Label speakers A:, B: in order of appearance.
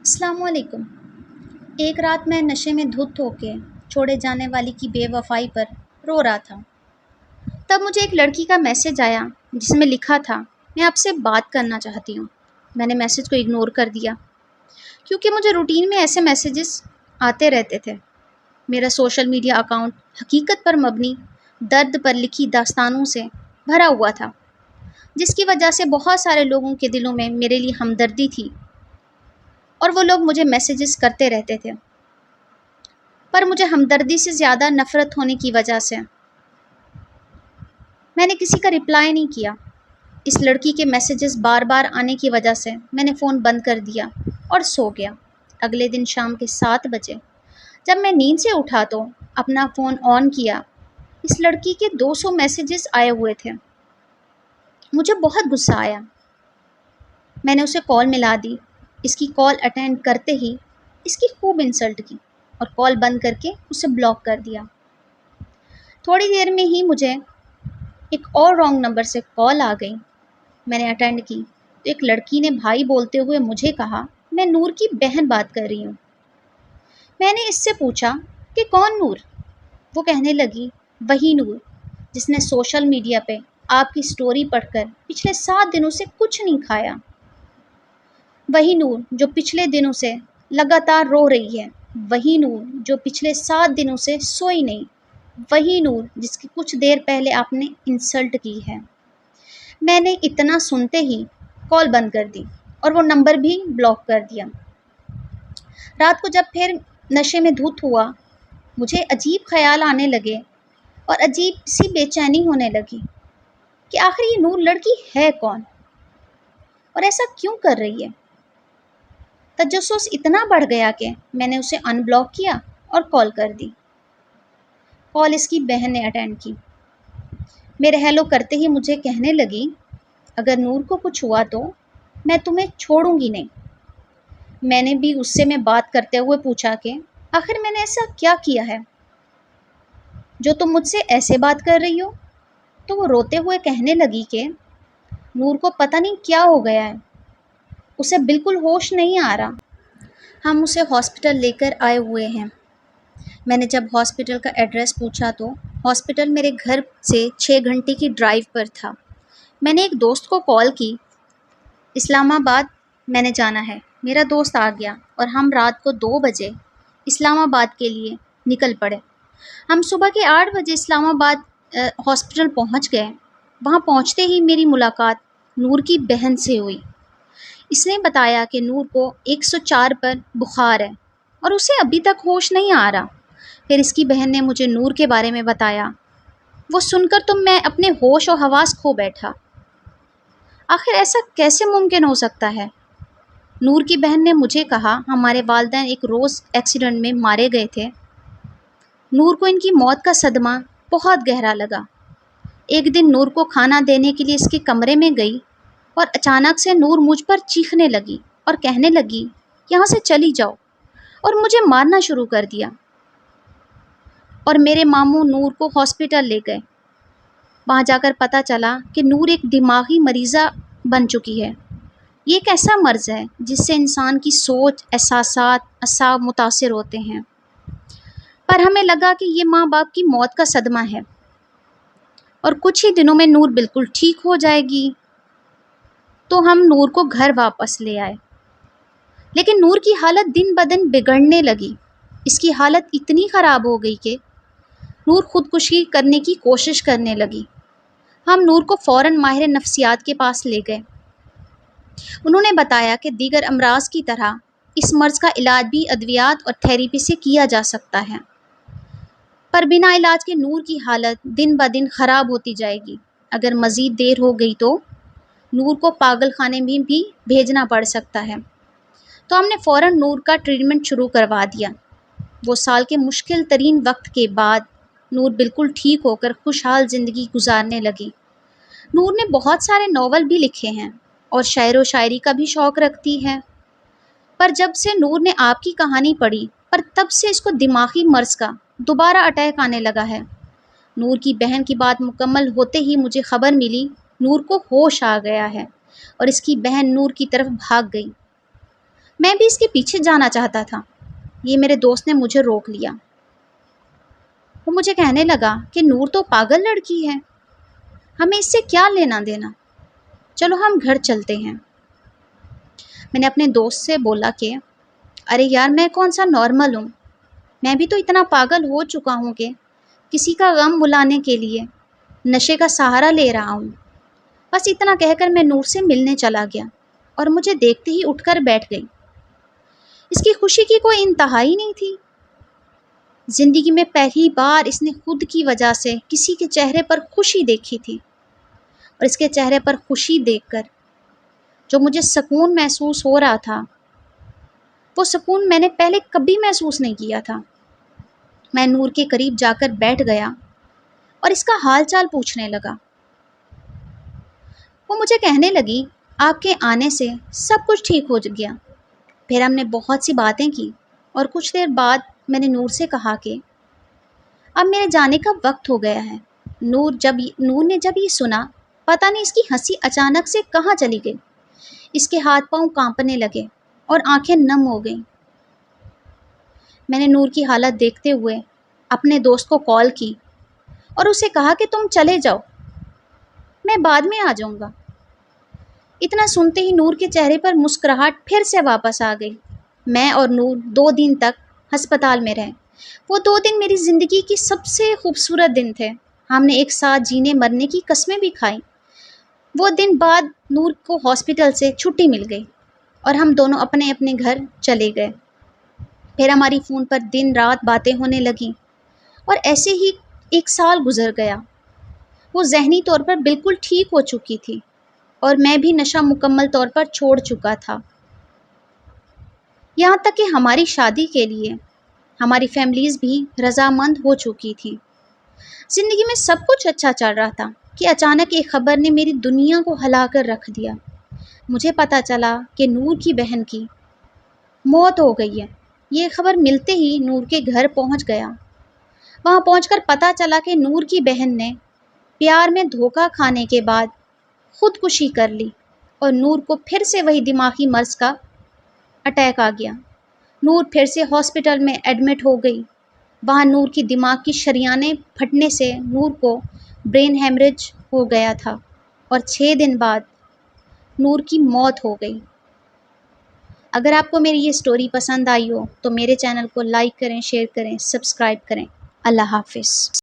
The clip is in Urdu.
A: السلام علیکم۔ ایک رات میں نشے میں دھت ہو کے چھوڑے جانے والی کی بے وفائی پر رو رہا تھا۔ تب مجھے ایک لڑکی کا میسج آیا جس میں لکھا تھا، میں آپ سے بات کرنا چاہتی ہوں۔ میں نے میسج کو اگنور کر دیا کیونکہ مجھے روٹین میں ایسے میسیجز آتے رہتے تھے۔ میرا سوشل میڈیا اکاؤنٹ حقیقت پر مبنی درد پر لکھی داستانوں سے بھرا ہوا تھا، جس کی وجہ سے بہت سارے لوگوں کے دلوں میں میرے لیے ہمدردی تھی اور وہ لوگ مجھے میسیجز کرتے رہتے تھے، پر مجھے ہمدردی سے زیادہ نفرت ہونے کی وجہ سے میں نے کسی کا رپلائی نہیں کیا۔ اس لڑکی کے میسیجز بار بار آنے کی وجہ سے میں نے فون بند کر دیا اور سو گیا۔ اگلے دن شام کے 7 بجے جب میں نیند سے اٹھا تو اپنا فون آن کیا، اس لڑکی کے 200 میسیجز آئے ہوئے تھے۔ مجھے بہت غصہ آیا۔ میں نے اسے کال ملا دی۔ اس کی کال اٹینڈ کرتے ہی اس کی خوب انسلٹ کی اور کال بند کر کے اسے بلاک کر دیا۔ تھوڑی دیر میں ہی مجھے ایک اور رانگ نمبر سے کال آ گئی۔ میں نے اٹینڈ کی تو ایک لڑکی نے بھائی بولتے ہوئے مجھے کہا، میں نور کی بہن بات کر رہی ہوں۔ میں نے اس سے پوچھا کہ کون نور؟ وہ کہنے لگی، وہی نور جس نے سوشل میڈیا پہ آپ کی سٹوری پڑھ کر پچھلے 7 دنوں سے کچھ نہیں کھایا، وہی نور جو پچھلے دنوں سے لگاتار رو رہی ہے، وہی نور جو پچھلے 7 دنوں سے سوئی نہیں، وہی نور جس کی کچھ دیر پہلے آپ نے انسلٹ کی ہے۔ میں نے اتنا سنتے ہی کال بند کر دی اور وہ نمبر بھی بلاک کر دیا۔ رات کو جب پھر نشے میں دھت ہوا، مجھے عجیب خیال آنے لگے اور عجیب سی بے چینی ہونے لگی کہ آخر یہ نور لڑکی ہے کون اور ایسا کیوں کر رہی ہے۔ تجسس اتنا بڑھ گیا کہ میں نے اسے ان بلاک کیا اور کال کر دی۔ کال اس کی بہن نے اٹینڈ کی۔ میرے ہیلو کرتے ہی مجھے کہنے لگی، اگر نور کو کچھ ہوا تو میں تمہیں چھوڑوں گی نہیں۔ میں نے بھی اس سے میں بات کرتے ہوئے پوچھا کہ آخر میں نے ایسا کیا کیا ہے جو تم مجھ سے ایسے بات کر رہی ہو؟ تو وہ روتے ہوئے کہنے لگی کہ نور کو پتہ نہیں کیا ہو گیا ہے، اسے بالکل ہوش نہیں آ رہا، ہم اسے ہاسپٹل لے کر آئے ہوئے ہیں۔ میں نے جب ہاسپٹل کا ایڈریس پوچھا تو ہاسپٹل میرے گھر سے 6 گھنٹے کی ڈرائیو پر تھا۔ میں نے ایک دوست کو کال کی، اسلام آباد میں نے جانا ہے۔ میرا دوست آ گیا اور ہم رات کو 2 بجے اسلام آباد کے لیے نکل پڑے۔ ہم صبح کے 8 بجے اسلام آباد ہاسپٹل پہنچ گئے۔ وہاں پہنچتے ہی میری ملاقات نور کی بہن سے ہوئی۔ اس نے بتایا کہ نور کو 104 پر بخار ہے اور اسے ابھی تک ہوش نہیں آ رہا۔ پھر اس کی بہن نے مجھے نور کے بارے میں بتایا۔ وہ سن کر تو میں اپنے ہوش و حواس کھو بیٹھا۔ آخر ایسا کیسے ممکن ہو سکتا ہے؟ نور کی بہن نے مجھے کہا، ہمارے والدین ایک روز ایکسیڈنٹ میں مارے گئے تھے۔ نور کو ان کی موت کا صدمہ بہت گہرا لگا۔ ایک دن نور کو کھانا دینے کے لیے اس کے کمرے میں گئی اور اچانک سے نور مجھ پر چیخنے لگی اور کہنے لگی، یہاں سے چلی جاؤ، اور مجھے مارنا شروع کر دیا۔ اور میرے ماموں نور کو ہاسپٹل لے گئے۔ وہاں جا کر پتہ چلا کہ نور ایک دماغی مریضہ بن چکی ہے۔ یہ ایک ایسا مرض ہے جس سے انسان کی سوچ، احساسات، اعصاب متاثر ہوتے ہیں۔ پر ہمیں لگا کہ یہ ماں باپ کی موت کا صدمہ ہے اور کچھ ہی دنوں میں نور بالکل ٹھیک ہو جائے گی، تو ہم نور کو گھر واپس لے آئے۔ لیکن نور کی حالت دن بدن بگڑنے لگی۔ اس کی حالت اتنی خراب ہو گئی کہ نور خودکشی کرنے کی کوشش کرنے لگی۔ ہم نور کو فوراً ماہر نفسیات کے پاس لے گئے۔ انہوں نے بتایا کہ دیگر امراض کی طرح اس مرض کا علاج بھی ادویات اور تھیریپی سے کیا جا سکتا ہے، پر بنا علاج کے نور کی حالت دن بدن خراب ہوتی جائے گی۔ اگر مزید دیر ہو گئی تو نور کو پاگل خانے میں بھی بھیجنا پڑ سکتا ہے۔ تو ہم نے فوراً نور کا ٹریٹمنٹ شروع کروا دیا۔ وہ سال کے مشکل ترین وقت کے بعد نور بالکل ٹھیک ہو کر خوشحال زندگی گزارنے لگی۔ نور نے بہت سارے ناول بھی لکھے ہیں اور شعر و شاعری کا بھی شوق رکھتی ہے، پر جب سے نور نے آپ کی کہانی پڑھی، پر تب سے اس کو دماغی مرض کا دوبارہ اٹیک آنے لگا ہے۔ نور کی بہن کی بات مکمل ہوتے ہی مجھے خبر ملی، نور کو ہوش آ گیا ہے اور اس کی بہن نور کی طرف بھاگ گئی۔ میں بھی اس کے پیچھے جانا چاہتا تھا، یہ میرے دوست نے مجھے روک لیا۔ وہ مجھے کہنے لگا کہ نور تو پاگل لڑکی ہے، ہمیں اس سے کیا لینا دینا، چلو ہم گھر چلتے ہیں۔ میں نے اپنے دوست سے بولا کہ ارے یار میں کون سا نارمل ہوں، میں بھی تو اتنا پاگل ہو چکا ہوں کہ کسی کا غم بلانے کے لیے نشے کا سہارا لے رہا ہوں۔ بس اتنا کہہ کر میں نور سے ملنے چلا گیا اور مجھے دیکھتے ہی اٹھ کر بیٹھ گئی۔ اس کی خوشی کی کوئی انتہا ہی نہیں تھی۔ زندگی میں پہلی بار اس نے خود کی وجہ سے کسی کے چہرے پر خوشی دیکھی تھی، اور اس کے چہرے پر خوشی دیکھ کر جو مجھے سکون محسوس ہو رہا تھا، وہ سکون میں نے پہلے کبھی محسوس نہیں کیا تھا۔ میں نور کے قریب جا کر بیٹھ گیا اور اس کا حال چال پوچھنے لگا۔ وہ مجھے کہنے لگی آپ کے آنے سے سب کچھ ٹھیک ہو گیا۔ پھر ہم نے بہت سی باتیں کی اور کچھ دیر بعد میں نے نور سے کہا کہ اب میرے جانے کا وقت ہو گیا ہے۔ نور نے جب یہ سنا، پتہ نہیں اس کی ہنسی اچانک سے کہاں چلی گئی، اس کے ہاتھ پاؤں کانپنے لگے اور آنکھیں نم ہو گئیں۔ میں نے نور کی حالت دیکھتے ہوئے اپنے دوست کو کال کی اور اسے کہا کہ تم چلے جاؤ، میں بعد میں آ جاؤں گا۔ اتنا سنتے ہی نور کے چہرے پر مسکراہٹ پھر سے واپس آ گئی۔ میں اور نور 2 دن تک ہسپتال میں رہے۔ وہ 2 دن میری زندگی کی سب سے خوبصورت دن تھے۔ ہم نے ایک ساتھ جینے مرنے کی قسمیں بھی کھائیں۔ وہ دن بعد نور کو ہاسپٹل سے چھٹی مل گئی اور ہم دونوں اپنے اپنے گھر چلے گئے۔ پھر ہماری فون پر دن رات باتیں ہونے لگیں اور ایسے ہی 1 سال گزر گیا۔ وہ ذہنی طور پر بالکل ٹھیک ہو چکی تھی اور میں بھی نشہ مکمل طور پر چھوڑ چکا تھا۔ یہاں تک کہ ہماری شادی کے لیے ہماری فیملیز بھی رضامند ہو چکی تھیں۔ زندگی میں سب کچھ اچھا چل رہا تھا کہ اچانک ایک خبر نے میری دنیا کو ہلا کر رکھ دیا۔ مجھے پتہ چلا کہ نور کی بہن کی موت ہو گئی ہے۔ یہ خبر ملتے ہی نور کے گھر پہنچ گیا۔ وہاں پہنچ کر پتہ چلا کہ نور کی بہن نے پیار میں دھوکہ کھانے کے بعد خودکشی کر لی اور نور کو پھر سے وہی دماغی مرض کا اٹیک آ گیا۔ نور پھر سے ہاسپٹل میں ایڈمٹ ہو گئی۔ وہاں نور کی دماغ کی شریانیں پھٹنے سے نور کو برین ہیمریج ہو گیا تھا اور 6 دن بعد نور کی موت ہو گئی۔ اگر آپ کو میری یہ سٹوری پسند آئی ہو تو میرے چینل کو لائک کریں، شیئر کریں، سبسکرائب کریں۔ اللہ حافظ۔